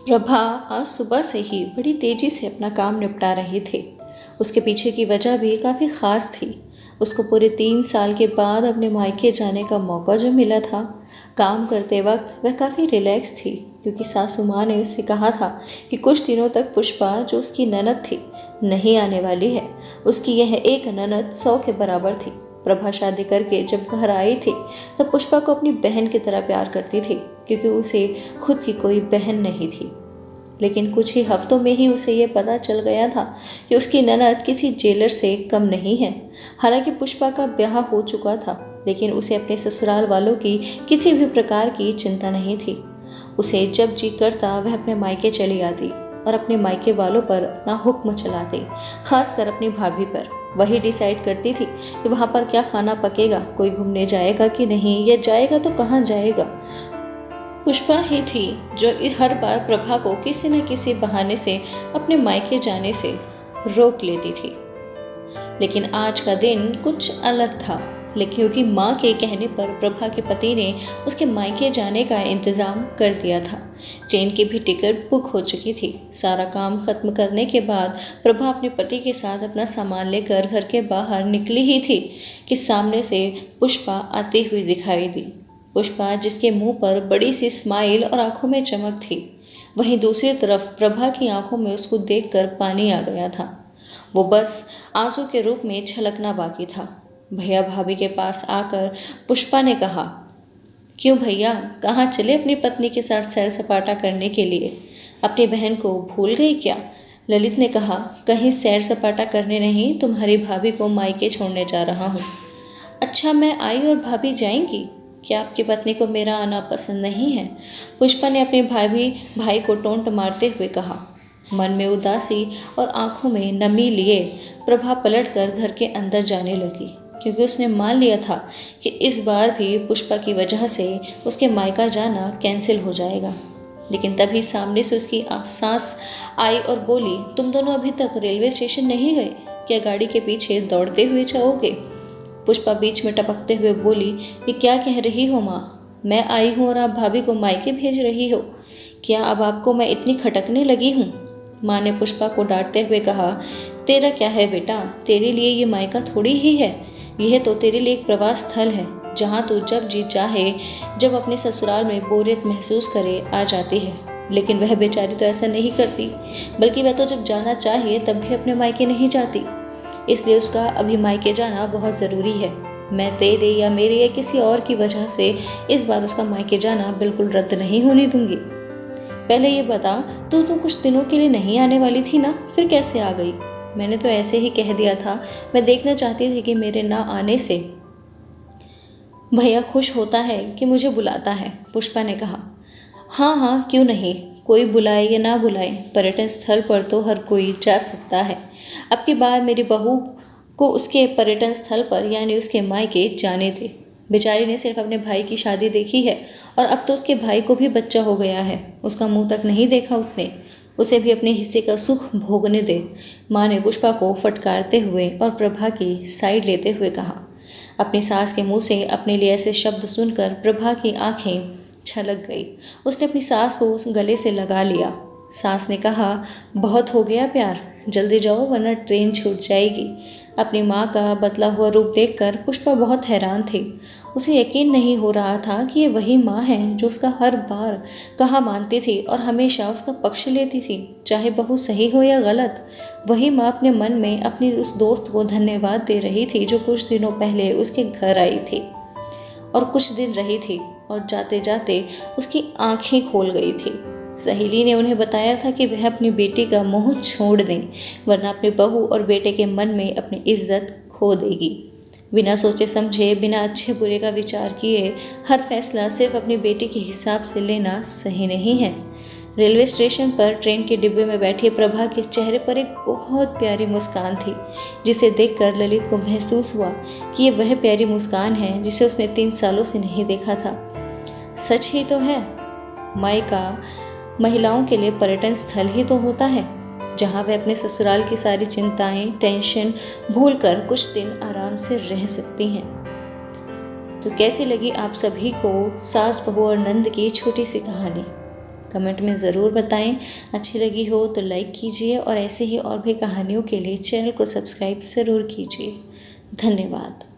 प्रभा आज सुबह से ही बड़ी तेजी से अपना काम निपटा रही थी। उसके पीछे की वजह भी काफ़ी ख़ास थी। उसको पूरे 3 साल के बाद अपने मायके जाने का मौका जो मिला था, काम करते वक्त वह काफ़ी रिलैक्स थी, क्योंकि सासू माँ ने उससे कहा था कि कुछ दिनों तक पुष्पा, जो उसकी ननद थी, नहीं आने वाली है। उसकी यह एक ननद 100 के बराबर थी। प्रभा शादी करके जब घर आई थी, तब पुष्पा को अपनी बहन की तरह प्यार करती थी, क्योंकि उसे खुद की कोई बहन नहीं थी। लेकिन कुछ ही हफ्तों में ही उसे यह पता चल गया था कि उसकी ननद किसी जेलर से कम नहीं है। हालांकि पुष्पा का ब्याह हो चुका था, लेकिन उसे अपने ससुराल वालों की किसी भी प्रकार की चिंता नहीं थी। उसे जब जी करता वह अपने मायके चली आती और अपने मायके वालों पर अपना हुक्म चलाती, खासकर अपनी भाभी पर। वही डिसाइड करती थी कि वहाँ पर क्या खाना पकेगा, कोई घूमने जाएगा कि नहीं, या जाएगा तो कहाँ जाएगा। पुष्पा ही थी जो हर बार प्रभा को किसी न किसी बहाने से अपने मायके जाने से रोक लेती थी। लेकिन आज का दिन कुछ अलग था। लेकिन क्योंकि माँ के कहने पर प्रभा के पति ने उसके मायके जाने का इंतज़ाम कर दिया था। ट्रेन की भी टिकट बुक हो चुकी थी। सारा काम खत्म करने के बाद प्रभा अपने पति के साथ अपना सामान लेकर घर के बाहर निकली ही थी कि सामने से पुष्पा आती हुई दिखाई दी। पुष्पा, जिसके मुंह पर बड़ी सी स्माइल और आंखों में चमक थी। वहीं दूसरी तरफ प्रभा की आंखों में उसको देखकर पानी आ गया था। वो बस आंसू के रूप में छलकना बाकी था। भैया भाभी के पास आकर पुष्पा ने कहा, क्यों भैया, कहाँ चले अपनी पत्नी के साथ सैर सपाटा करने के लिए? अपनी बहन को भूल गई क्या? ललित ने कहा, कहीं सैर सपाटा करने नहीं, तुम्हारी भाभी को मायके छोड़ने जा रहा हूँ। अच्छा, मैं आई और भाभी जाएंगी? क्या आपकी पत्नी को मेरा आना पसंद नहीं है? पुष्पा ने अपने भाई को टोंट मारते हुए कहा। मन में उदासी और आंखों में नमी लिए प्रभा पलटकर घर के अंदर जाने लगी, क्योंकि उसने मान लिया था कि इस बार भी पुष्पा की वजह से उसके मायका जाना कैंसिल हो जाएगा। लेकिन तभी सामने से उसकी सास आई और बोली, तुम दोनों अभी तक रेलवे स्टेशन नहीं गए क्या? गाड़ी के पीछे दौड़ते हुए जाओगे? पुष्पा बीच में टपकते हुए बोली, ये क्या कह रही हो माँ? मैं आई हूँ और आप भाभी को मायके भेज रही हो? क्या अब आपको मैं इतनी खटकने लगी हूँ? माँ ने पुष्पा को डांटते हुए कहा, तेरा क्या है बेटा, तेरे लिए ये मायका थोड़ी ही है। यह तो तेरे लिए एक प्रवास स्थल है, जहाँ तू जब जी चाहे, जब अपने ससुराल में बोरियत महसूस करे, आ जाती है। लेकिन वह बेचारी तो ऐसा नहीं करती, बल्कि वह तो जब जाना चाहिए तब भी अपने मायके नहीं जाती। इसलिए उसका अभी मायके जाना बहुत ज़रूरी है। मैं तेरे या मेरे या किसी और की वजह से इस बार उसका मायके जाना बिल्कुल रद्द नहीं होने दूंगी। पहले ये बता, तू तो कुछ दिनों के लिए नहीं आने वाली थी ना, फिर कैसे आ गई? मैंने तो ऐसे ही कह दिया था। मैं देखना चाहती थी कि मेरे ना आने से भैया खुश होता है कि मुझे बुलाता है, पुष्पा ने कहा। हाँ हाँ, क्यों नहीं, कोई बुलाए या ना बुलाए, पर्यटन स्थल पर तो हर कोई जा सकता है। अब की बार मेरी बहू को उसके पर्यटन स्थल पर यानी उसके मायके जाने दे। बेचारी ने सिर्फ अपने भाई की शादी देखी है और अब तो उसके भाई को भी बच्चा हो गया है। उसका मुंह तक नहीं देखा उसने। उसे भी अपने हिस्से का सुख भोगने दे। माँ ने पुष्पा को फटकारते हुए और प्रभा की साइड लेते हुए कहा। अपनी सास के मुंह से अपने लिए ऐसे शब्द सुनकर प्रभा की आंखें छलक गई। उसने अपनी सास को उस गले से लगा लिया। सास ने कहा, बहुत हो गया प्यार, जल्दी जाओ वरना ट्रेन छूट जाएगी। अपनी माँ का बदला हुआ रूप देखकर पुष्पा बहुत हैरान थी। उसे यकीन नहीं हो रहा था कि ये वही माँ है जो उसका हर बार कहा मानती थी और हमेशा उसका पक्ष लेती थी, चाहे बहू सही हो या गलत। वही माँ अपने मन में अपनी उस दोस्त को धन्यवाद दे रही थी जो कुछ दिनों पहले उसके घर आई थी और कुछ दिन रही थी, और जाते जाते उसकी आंखें खोल गई थी। सहेली ने उन्हें बताया था कि वह अपनी बेटी का मोह छोड़ दें, वरना अपने बहू और बेटे के मन में अपनी इज्जत खो देगी। बिना सोचे समझे, बिना अच्छे बुरे का विचार किए हर फैसला सिर्फ अपनी बेटी के हिसाब से लेना सही नहीं है। रेलवे स्टेशन पर ट्रेन के डिब्बे में बैठी प्रभा के चेहरे पर एक बहुत प्यारी मुस्कान थी, जिसे देखकर ललित को महसूस हुआ कि ये वह प्यारी मुस्कान है जिसे उसने 3 सालों से नहीं देखा था। सच ही तो है, मायका महिलाओं के लिए पर्यटन स्थल ही तो होता है, जहाँ वे अपने ससुराल की सारी चिंताएं, टेंशन भूलकर कुछ दिन आराम से रह सकती हैं। तो कैसी लगी आप सभी को सास बहू और नंद की छोटी सी कहानी? कमेंट में ज़रूर बताएं। अच्छी लगी हो तो लाइक कीजिए और ऐसे ही और भी कहानियों के लिए चैनल को सब्सक्राइब ज़रूर कीजिए। धन्यवाद।